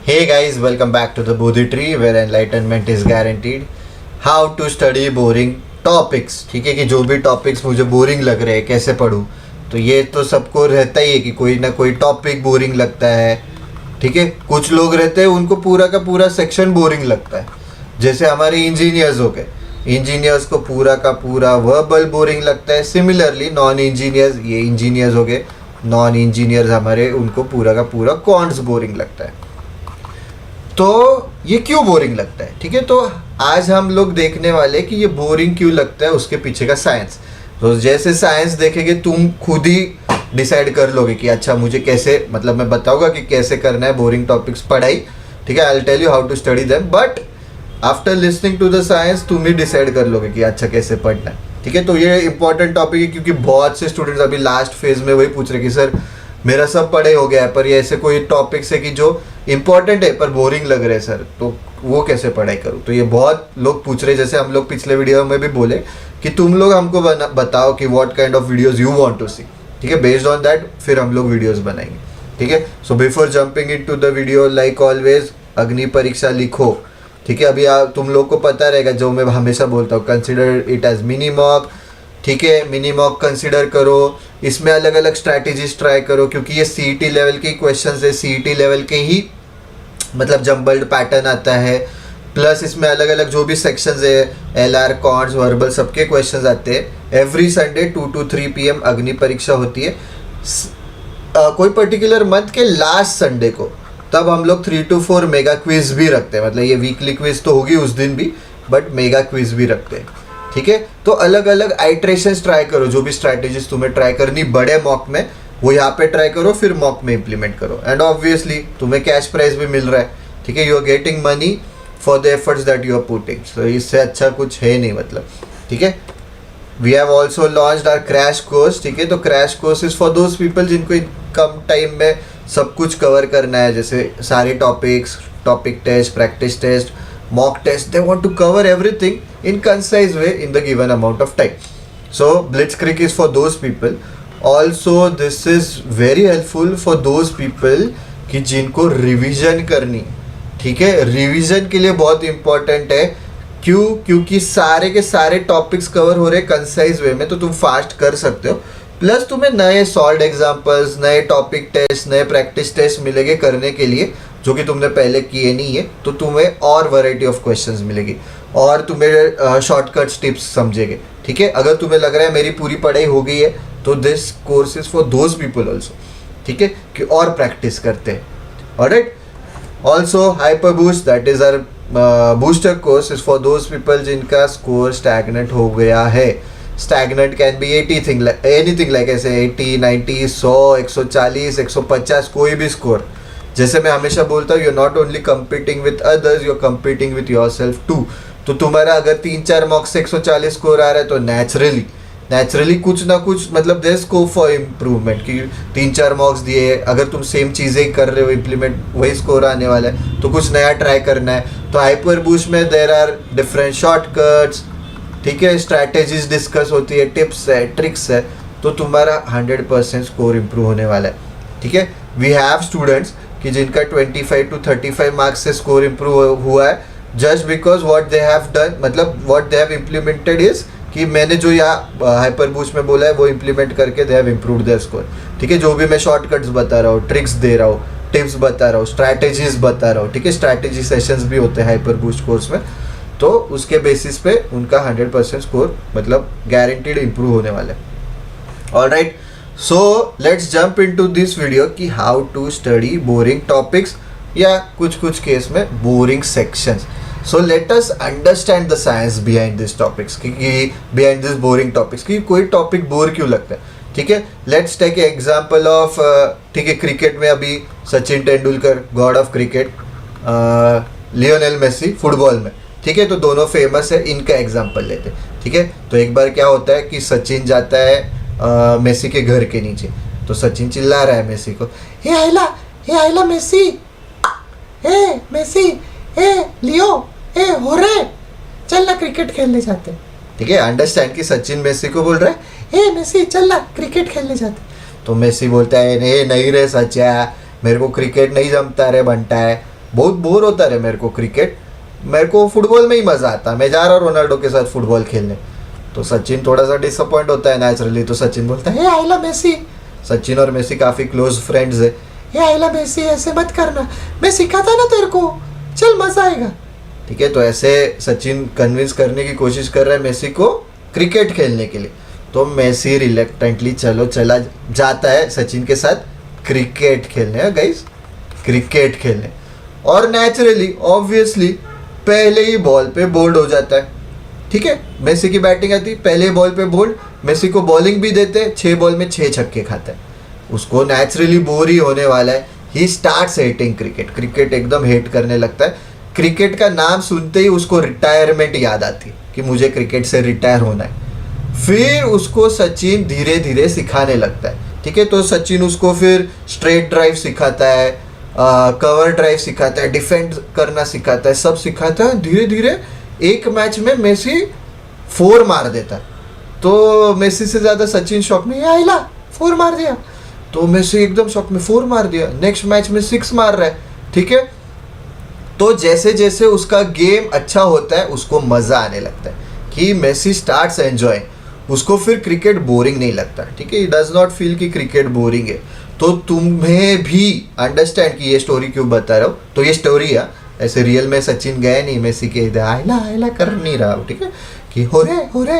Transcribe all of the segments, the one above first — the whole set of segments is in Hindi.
Hey guys, welcome back to the Bodhi Tree where enlightenment is guaranteed. How to study boring topics. ठीक है कि जो भी टॉपिक्स मुझे बोरिंग लग रहे हैं कैसे पढूं. तो ये तो सबको रहता ही है कि कोई ना कोई टॉपिक बोरिंग लगता है. ठीक है, कुछ लोग रहते हैं उनको पूरा का पूरा सेक्शन बोरिंग लगता है. जैसे हमारे इंजीनियर्स हो गए, इंजीनियर्स को पूरा का पूरा वर्बल बोरिंग लगता है. सिमिलरली नॉन इंजीनियर्स, ये इंजीनियर्स हो गए, नॉन इंजीनियर्स हमारे उनको पूरा का पूरा कॉन्ट्स बोरिंग लगता है. तो ये क्यों बोरिंग लगता है. ठीक है, तो आज हम लोग देखने वाले कि ये बोरिंग क्यों लगता है, उसके पीछे का साइंस. तो जैसे साइंस देखेंगे तुम खुद ही डिसाइड कर लोगे कि अच्छा मुझे कैसे, मतलब मैं बताऊंगा कि कैसे करना है बोरिंग टॉपिक्स पढ़ाई. ठीक है, I will tell you how to study them, but after listening to the science तुम ही डिसाइड कर लोगे कि अच्छा कैसे पढ़ना है. ठीक है, तो ये इंपॉर्टेंट टॉपिक है क्योंकि बहुत से स्टूडेंट्स अभी लास्ट फेज में वही पूछ रहे कि सर मेरा सब पढ़े हो गया है पर ये ऐसे कोई टॉपिक्स है कि जो इंपॉर्टेंट है पर बोरिंग लग रहे हैं सर, तो वो कैसे पढ़ाई करूँ. तो ये बहुत लोग पूछ रहे हैं. जैसे हम लोग पिछले वीडियो में भी बोले कि तुम लोग हमको बताओ कि what kind of videos you want to see. ठीक है, बेस्ड ऑन दैट फिर हम लोग वीडियोस बनाएंगे. ठीक है, so before jumping into the video, like always अग्नि परीक्षा लिखो. ठीक है, अभी तुम लोग को पता रहेगा जो मैं हमेशा बोलता हूँ, consider it as mini mock. ठीक है, मिनी मॉक कंसिडर करो, इसमें अलग अलग स्ट्रैटेजीज ट्राई करो क्योंकि ये सीईटी लेवल के क्वेश्चंस है. सीईटी लेवल के ही मतलब जम्बल्ड पैटर्न आता है, प्लस इसमें अलग अलग जो भी सेक्शंस है, एलआर, कॉन्ट्स, वर्बल, सबके क्वेश्चंस आते हैं. एवरी संडे 2 to 3 PM अग्नि परीक्षा होती है. कोई पर्टिकुलर मंथ के लास्ट संडे को तब हम लोग 3 to 4 मेगा क्विज भी रखते हैं. मतलब ये वीकली क्विज तो होगी उस दिन भी, बट मेगा क्विज भी रखते हैं. ठीक है, तो अलग अलग आइट्रेशंस ट्राई करो. जो भी स्ट्रैटेजीज तुम्हें ट्राई करनी बड़े मॉक में वो यहाँ पे ट्राई करो, फिर मॉक में इम्प्लीमेंट करो. एंड ऑब्वियसली तुम्हें कैश प्राइज भी मिल रहा है. ठीक है, you are getting money for the efforts that you are putting. So इससे अच्छा कुछ है नहीं मतलब. ठीक है, we have also launched our crash course. ठीक है, तो crash course is for those people जिनको कम टाइम में सब कुछ कवर करना है. जैसे सारे topics, topic test, practice test, mock test, they want to cover everything in concise way in the given amount of time. So Blitzkrieg is for those people. Also this is very helpful for those people कि जिनको रिवीजन करनी. ठीक है, रिवीजन के लिए बहुत इंपॉर्टेंट है. क्यों? क्योंकि सारे के सारे टॉपिक्स कवर हो रहे कंसाइज वे में, तो तुम फास्ट कर सकते हो. प्लस तुम्हें नए सॉल्व एग्जाम्पल्स, नए टॉपिक टेस्ट, नए प्रैक्टिस टेस्ट मिलेंगे करने के लिए जो कि तुमने पहले किए नहीं है. तो तुम्हें और वैरायटी ऑफ क्वेश्चंस मिलेगी और तुम्हें शॉर्टकट्स टिप्स समझेंगे. ठीक है, अगर तुम्हें लग रहा है मेरी पूरी पढ़ाई हो गई है तो this course is for those people also. ठीक है, कि और प्रैक्टिस करते हैं. Alright, also hyper boost, that is our booster course, is for those people जिनका स्कोर स्टैग्नेंट हो गया है. Stagnant can be anything like ऐसे 80, 90, 100, 140, 150, कोई भी स्कोर. जैसे मैं हमेशा बोलता हूँ, you not only competing with others, you are competing with yourself too. तो तुम्हारा अगर 3-4 मॉक्स से 140 स्कोर आ रहा है तो नेचुरली कुछ ना कुछ मतलब देयर स्कोप फॉर इम्प्रूवमेंट. कि 3-4 मॉक्स दिए, अगर तुम सेम चीज़ें ही कर रहे हो इम्प्लीमेंट, वही स्कोर आने वाला है, तो कुछ नया ट्राई करना है. तो हाइपर बूस्ट में देयर आर डिफरेंट शॉर्टकट्स. ठीक है, स्ट्रैटेजीज डिस्कस होती है, टिप्स है, ट्रिक्स है, तो तुम्हारा 100% स्कोर इम्प्रूव होने वाला है. ठीक है, वी हैव स्टूडेंट्स कि जिनका 25 to 35 मार्क्स से स्कोर इम्प्रूव हुआ है just because what they have done, मतलब what they have implemented is कि मैंने जो यहाँ हाइपर बूस्ट में बोला है वो इम्प्लीमेंट करके they have improved their score. ठीक है, जो भी मैं शॉर्टकट्स बता रहा हूँ, ट्रिक्स दे रहा हूँ, टिप्स बता रहा हूँ, स्ट्रैटेजीज बता रहा हूँ. ठीक है, स्ट्रैटेजी सेशंस भी होते हैं हाइपर बूस्ट कोर्स में, तो उसके बेसिस पे उनका 100% स्कोर मतलब गारंटीड इम्प्रूव होने वाला है. Alright, so let's jump into this video कि how to study boring topics या कुछ केस में boring sections. So let us understand the science behind these topics कि behind this boring topics कि कोई topic बोर क्यों लगता है. ठीक है, let's take an example of ठीक है, क्रिकेट में अभी Sachin Tendulkar, god of cricket, Lionel Messi football में. ठीक है, तो दोनों फेमस है, इनका एग्जाम्पल लेते हैं. ठीक है, तो एक बार क्या होता है कि सचिन जाता है मेसी के घर के नीचे. तो सचिन चिल्ला रहा है मेसी को, हे आइला मेसी, हे मेसी, हे लियो, हे हो रहे, चल ना क्रिकेट खेलने जाते. ठीक है, अंडरस्टैंड कि सचिन मेसी को बोल रहा है, हे मेसी चल ना क्रिकेट खेलने जाते. तो मेसी बोलता है नहीं रे सचा, मेरे को क्रिकेट नहीं जमता रे बनता है. बहुत बोर होता रहे मेरे को क्रिकेट, मेरे को फुटबॉल में ही मज़ा आता, मैं जा रहा हूँ रोनाल्डो के साथ फुटबॉल खेलने। तो सचिन थोड़ा सा डिसअपॉइंट होता है नेचुरली, तो सचिन बोलता है, आइला मेसी, सचिन और मेसी काफ़ी क्लोज फ्रेंड्स है, ये आइला मेसी ऐसे मत करना, मैं सिखाता ना तेरे को, चल मज़ा आएगा। ठीक है, तो ऐसे सचिन कन्विंस करने की कोशिश कर रहा है मेसी को क्रिकेट खेलने के लिए। तो मेसी रिलेक्टेंटली चला जाता है सचिन के साथ क्रिकेट खेलने, गाइस क्रिकेट खेलने। और नेचुरली ऑब्वियसली पहले ही बॉल पे बोल्ड हो जाता है। ठीक है, मेसी की बैटिंग आती, पहले बॉल पे बोल्ड, मेसी को बॉलिंग भी देते, 6 बॉल में 6 छक्के खाता है। उसको नेचुरली बोर ही होने वाला है, he starts hating cricket, cricket एकदम हेट करने लगता है। क्रिकेट का नाम सुनते ही उसको रिटायरमेंट याद आती कि मुझे क्रिकेट से रिटायर होना है। फिर उसको सचिन धीरे धीरे सिखाने लगता है। ठीक है, तो सचिन उसको फिर स्ट्रेट ड्राइव सिखाता है, कवर ड्राइव सिखाता है, डिफेंड करना सिखाता है, सब सिखाता है। धीरे धीरे एक मैच में मेसी 4 मार देता है। तो मेसी से ज़्यादा सचिन शॉक में, आइला 4 मार दिया, तो मेसी एकदम शॉक में 4 मार दिया। नेक्स्ट मैच में 6 मार रहा है। ठीक है, तो जैसे जैसे उसका गेम अच्छा होता है उसको मज़ा आने लगता है कि मेसी स्टार्ट्स एंजॉय, उसको फिर क्रिकेट बोरिंग नहीं लगता। ठीक है, ही डज नॉट फील कि क्रिकेट बोरिंग है। तो तुम्हें भी अंडरस्टैंड कि ये स्टोरी क्यों बता रहा हूँ, तो ये स्टोरी है, ऐसे रियल में सचिन गए नहीं मेसी के इधर आइला आइला कर नहीं रहा हूँ। ठीक है, कि हो रे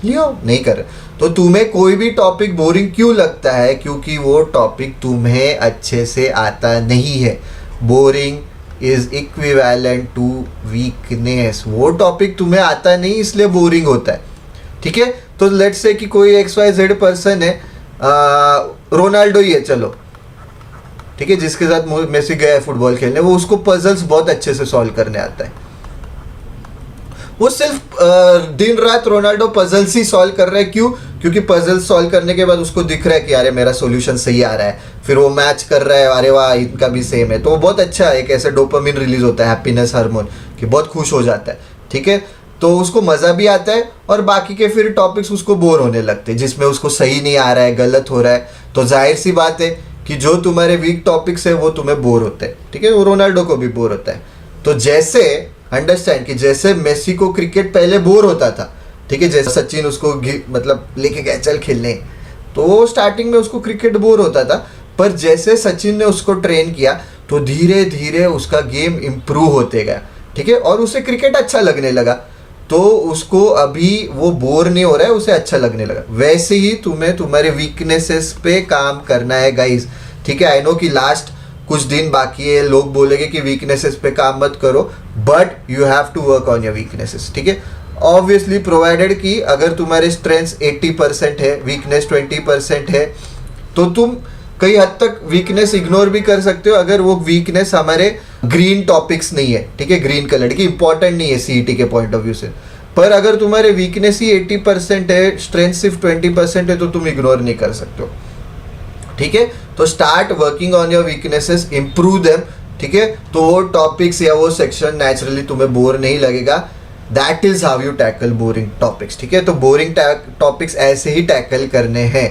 लियो नहीं कर रहे। तो तुम्हें कोई भी टॉपिक बोरिंग क्यों लगता है, क्योंकि वो टॉपिक तुम्हें अच्छे से आता नहीं है। Boring is equivalent to weakness, वो टॉपिक तुम्हें आता नहीं इसलिए बोरिंग होता है। ठीक है, तो लेट्स से कि कोई XYZ पर्सन है, रोनाल्डो ही है चलो, ठीक है, जिसके साथ मेसी गया है फुटबॉल खेलने, वो उसको पजल्स बहुत अच्छे से सॉल्व करने आता है। वो सिर्फ दिन रात रोनाल्डो पजल्स ही सॉल्व कर रहा है। क्यों? क्योंकि पजल सॉल्व करने के बाद उसको दिख रहा है कि अरे मेरा सॉल्यूशन सही आ रहा है, फिर वो मैच कर रहा है, अरे वाह इनका भी सेम है, तो वो बहुत अच्छा है, एक ऐसे डोपामिन रिलीज होता है, हैप्पीनेस हार्मोन, कि बहुत खुश हो जाता है। ठीक है, तो उसको मज़ा भी आता है, और बाकी के फिर टॉपिक्स उसको बोर होने लगते हैं, जिसमें उसको सही नहीं आ रहा है, गलत हो रहा है। तो जाहिर सी बात है कि जो तुम्हारे वीक टॉपिक्स है वो तुम्हें बोर होते हैं। ठीक है, वो रोनाल्डो को भी बोर होता है। तो जैसे अंडरस्टैंड कि जैसे मेसी को क्रिकेट पहले बोर होता था, ठीक है, जैसे सचिन उसको मतलब लेके गए चल खेलने, तो स्टार्टिंग में उसको क्रिकेट बोर होता था, पर जैसे सचिन ने उसको ट्रेन किया तो धीरे धीरे उसका गेम इम्प्रूव होते गया। ठीक है, और उसे क्रिकेट अच्छा लगने लगा, तो उसको अभी वो बोर नहीं हो रहा है, उसे अच्छा लगने लगा। वैसे ही तुम्हें तुम्हारे वीकनेसेस पे काम करना है गाइस। ठीक है, आई नो कि लास्ट कुछ दिन बाकी है, लोग बोलेंगे कि वीकनेसेस पे काम मत करो, but you have to work on your weaknesses. ठीक है, ऑब्वियसली प्रोवाइडेड कि अगर तुम्हारे स्ट्रेंथ्स 80% है, वीकनेस 20% है, तो तुम कई हद तक वीकनेस इग्नोर भी कर सकते हो अगर वो वीकनेस हमारे ग्रीन टॉपिक्स नहीं है। ठीक है, ग्रीन कलर की इंपॉर्टेंट नहीं है CET के पॉइंट ऑफ व्यू से। पर अगर तुम्हारे वीकनेस ही 80% है, स्ट्रेंथ सिर्फ 20% है, तो तुम इग्नोर नहीं कर सकते हो। ठीक है, तो start working on your weaknesses, improve them. ठीक है, तो वो टॉपिक्स या वो सेक्शन नेचुरली तुम्हें बोर नहीं लगेगा। That is how you tackle boring topics. ठीक है, तो बोरिंग टॉपिक्स ऐसे ही टैकल करने हैं।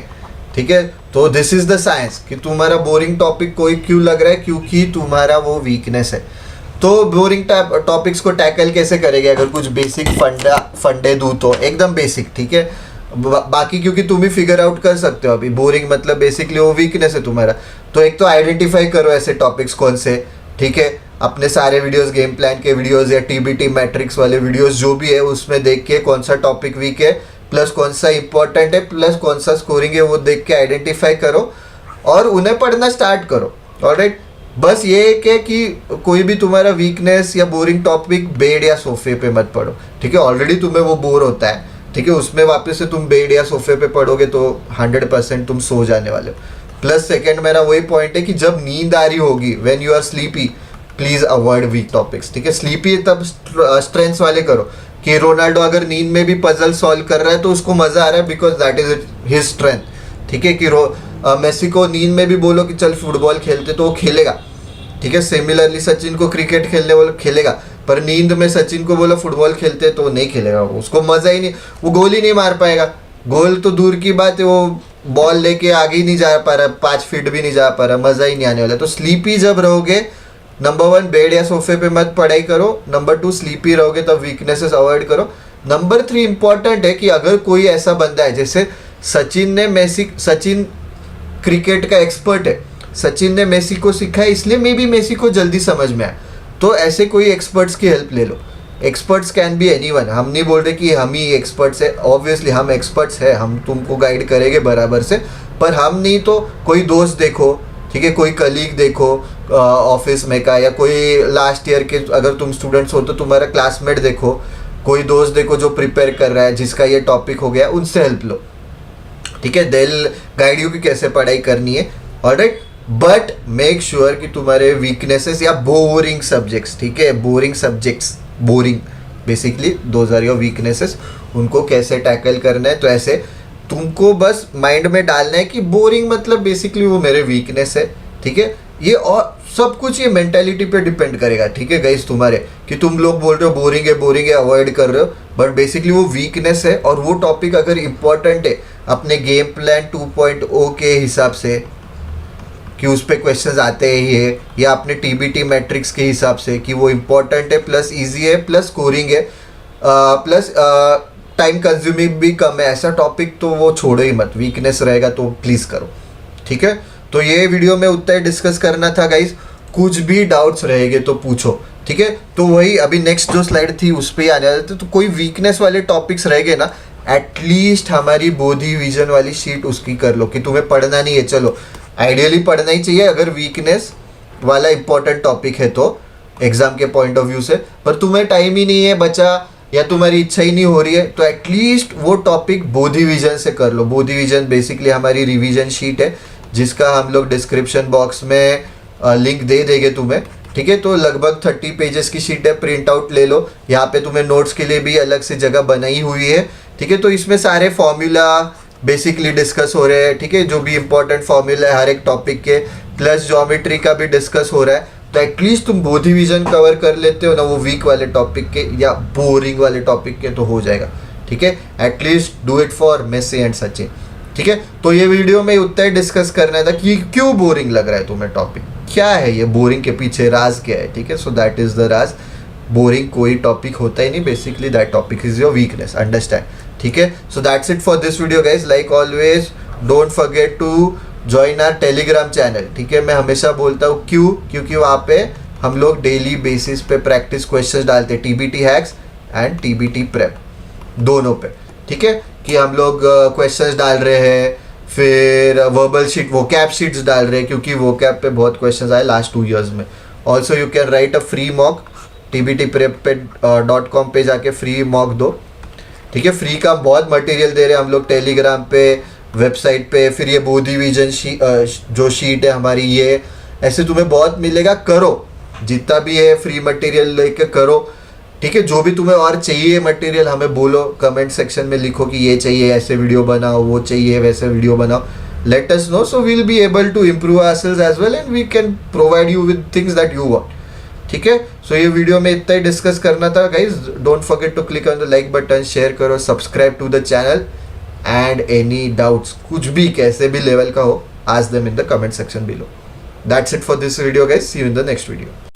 ठीक है, तो दिस इज द साइंस कि तुम्हारा बोरिंग टॉपिक कोई क्यों लग रहा है, क्योंकि तुम्हारा वो वीकनेस है। तो बोरिंग टॉपिक्स को टैकल कैसे करेंगे, अगर कुछ बेसिक फंडे दूँ तो एकदम बेसिक। ठीक है, बाकी क्योंकि तुम ही फिगर आउट कर सकते हो, अभी बोरिंग मतलब बेसिकली वो वीकनेस है तुम्हारा। तो एक तो आइडेंटिफाई करो ऐसे टॉपिक्स कौन से। ठीक है, अपने सारे वीडियोस, गेम प्लान के वीडियोस या TBT मैट्रिक्स वाले वीडियोस जो भी है उसमें देख के कौन सा टॉपिक वीक है, प्लस कौन सा इंपॉर्टेंट है, प्लस कौन सा स्कोरिंग है, वो देख के आइडेंटिफाई करो और उन्हें पढ़ना स्टार्ट करो। ऑलराइट, बस ये है कि कोई भी तुम्हारा वीकनेस या बोरिंग टॉपिक बेड या सोफे पे मत पढ़ो। ठीक है, ऑलरेडी तुम्हें वो बोर होता है। ठीक है, उसमें वापस से तुम बेड या सोफे पे पढ़ोगे तो 100% तुम सो जाने वाले हो। प्लस सेकेंड मेरा वही पॉइंट है कि जब नींद आ रही होगी, when you are sleepy, please avoid weak topics. ठीक है, स्लीपी तब स्ट्रेंथ्स वाले करो कि रोनाल्डो अगर नींद में भी पजल सॉल्व कर रहा है तो उसको मजा आ रहा है, because that is his strength. ठीक है, कि मेसी को नींद में भी बोलो कि चल फुटबॉल खेलते तो वो खेलेगा। ठीक है, सिमिलरली सचिन को क्रिकेट खेलने बोलो खेलेगा, पर नींद में सचिन को बोला फुटबॉल खेलते तो नहीं खेलेगा, उसको मजा ही नहीं, वो गोल ही नहीं मार पाएगा। गोल तो दूर की बात है, वो बॉल लेके आगे ही नहीं जा पा रहा, 5 फीट भी नहीं जा पा रहा, मजा ही नहीं आने वाला। तो स्लीपी जब रहोगे नंबर 1 बेड या सोफे पे मत पढ़ाई करो, नंबर 2 स्लीपी रहोगे तब वीकनेसेस अवॉइड करो, नंबर 3 इंपॉर्टेंट है कि अगर कोई ऐसा बंदा है जैसे सचिन क्रिकेट का एक्सपर्ट है, सचिन ने मेसी को सिखाया इसलिए मे बी मेसी को जल्दी समझ में आया, तो ऐसे कोई एक्सपर्ट्स की हेल्प ले लो। एक्सपर्ट्स कैन बी एनीवन, हम नहीं बोल रहे कि हम ही एक्सपर्ट्स है, ऑब्वियसली हम एक्सपर्ट्स है, हम तुमको गाइड करेंगे बराबर से, पर हम नहीं तो कोई दोस्त देखो, ठीक है, कोई कलीग देखो ऑफिस में का, या कोई लास्ट ईयर के अगर तुम स्टूडेंट्स हो तो तुम्हारा क्लासमेट देखो, कोई दोस्त देखो जो प्रिपेयर कर रहा है जिसका ये टॉपिक हो गया, उनसे हेल्प लो, ठीक है, दे विल गाइड यू कि कैसे पढ़ाई करनी है। ऑलराइट, बट मेक श्योर कि तुम्हारे वीकनेसेस या बोरिंग सब्जेक्ट्स, ठीक है, boring subjects, boring basically those are your weaknesses, उनको कैसे टैकल करना है। तो ऐसे तुमको बस माइंड में डालना है कि बोरिंग मतलब बेसिकली वो मेरे वीकनेस है, ठीक है, ये और सब कुछ ये मेंटालिटी पे डिपेंड करेगा, ठीक है गाइस, तुम्हारे कि तुम लोग बोल रहे हो बोरिंग है अवॉइड कर रहे हो, बट बेसिकली वो वीकनेस है, और वो टॉपिक अगर इम्पोर्टेंट है अपने गेम प्लान 2.0 के हिसाब से कि उस पर क्वेश्चंस आते हैं, या अपने टीबीटी मैट्रिक्स के हिसाब से कि वो इम्पोर्टेंट है, प्लस इजी है, प्लस स्कोरिंग है, प्लस टाइम कंज्यूमिंग भी कम है, ऐसा टॉपिक तो वो छोड़ो ही मत, वीकनेस रहेगा तो प्लीज़ करो, ठीक है। तो ये वीडियो में उतना ही डिस्कस करना था गाइज, कुछ भी डाउट्स रहेंगे तो पूछो, ठीक है। तो वही अभी नेक्स्ट जो स्लाइड थी उस पर ही आने वाले थे, तो कोई वीकनेस वाले टॉपिक्स रह गए ना, एटलीस्ट हमारी बोधि विजन वाली शीट उसकी कर लो कि तुम्हें पढ़ना नहीं है, चलो आइडियली पढ़ना ही चाहिए अगर वीकनेस वाला इंपॉर्टेंट टॉपिक है तो एग्जाम के पॉइंट ऑफ व्यू से, पर तुम्हें टाइम ही नहीं है बचा या तुम्हारी इच्छा ही नहीं हो रही है, तो एटलीस्ट वो टॉपिक बोधि विजन से कर लो। बोधि विजन बेसिकली हमारी रिवीजन शीट है जिसका हम लोग डिस्क्रिप्शन बॉक्स में लिंक दे देंगे तुम्हें, ठीक है। तो लगभग 30 पेजेस की शीट है, प्रिंट आउट ले लो, यहाँ पे तुम्हें नोट्स के लिए भी अलग से जगह बनाई हुई है, ठीक है। तो इसमें सारे फॉर्मूला बेसिकली डिस्कस हो रहे हैं, ठीक है, जो भी इंपॉर्टेंट फॉर्मूला है हर एक टॉपिक के, प्लस ज्योमेट्री का भी डिस्कस हो रहा है। तो एटलीस्ट तुम बोधि विजन कवर कर लेते हो ना, वो वीक वाले टॉपिक के या बोरिंग वाले टॉपिक के, तो हो जाएगा, ठीक है। At least do it for Messi and Sachin, ठीक है। तो ये वीडियो में उतना ही डिस्कस करना था कि क्यों बोरिंग लग रहा है तुम्हें टॉपिक, क्या है ये बोरिंग के पीछे राज क्या है, ठीक है। सो दैट इज द राज, बोरिंग कोई टॉपिक होता ही नहीं, basically that topic is your weakness, understand, ठीक है। So that's it for this video guys, like always don't forget to join our Telegram channel, ठीक है। मैं हमेशा बोलता हूँ क्यों, क्योंकि वहाँ पे हम लोग डेली बेसिस पे प्रैक्टिस क्वेश्चंस डालते हैं, TBT hacks and TBT prep दोनों पे, ठीक है, कि हम लोग क्वेश्चंस डाल रहे हैं, फिर वर्बल शीट वोकैब शीट्स डाल रहे हैं, क्योंकि वोकैब पे बहुत क्वेश्चंस आए लास्ट 2 years में। Also you can write a free mock, tbtprep.com पे जाके फ्री मॉक दो, ठीक है। फ्री का बहुत मटेरियल दे रहे हैं हम लोग टेलीग्राम पे, वेबसाइट पे, फिर ये बोधि विजन जो शीट है हमारी, ये ऐसे तुम्हें बहुत मिलेगा, करो जितना भी है फ्री मटेरियल लेके करो, ठीक है। जो भी तुम्हें और चाहिए मटेरियल हमें बोलो, कमेंट सेक्शन में लिखो कि ये चाहिए, ऐसे वीडियो बनाओ, वो चाहिए वैसे वीडियो बनाओ, let us know, so we will be able to improve ourselves as well and we can provide you with things that you want, ठीक है। सो ये वीडियो में इतना ही डिस्कस करना था guys, don't forget to click on the like button, share करो, subscribe to the channel, and any doubts कुछ भी कैसे भी लेवल का हो, ask them in the comment section below. That's it for this video guys, see you in the next video.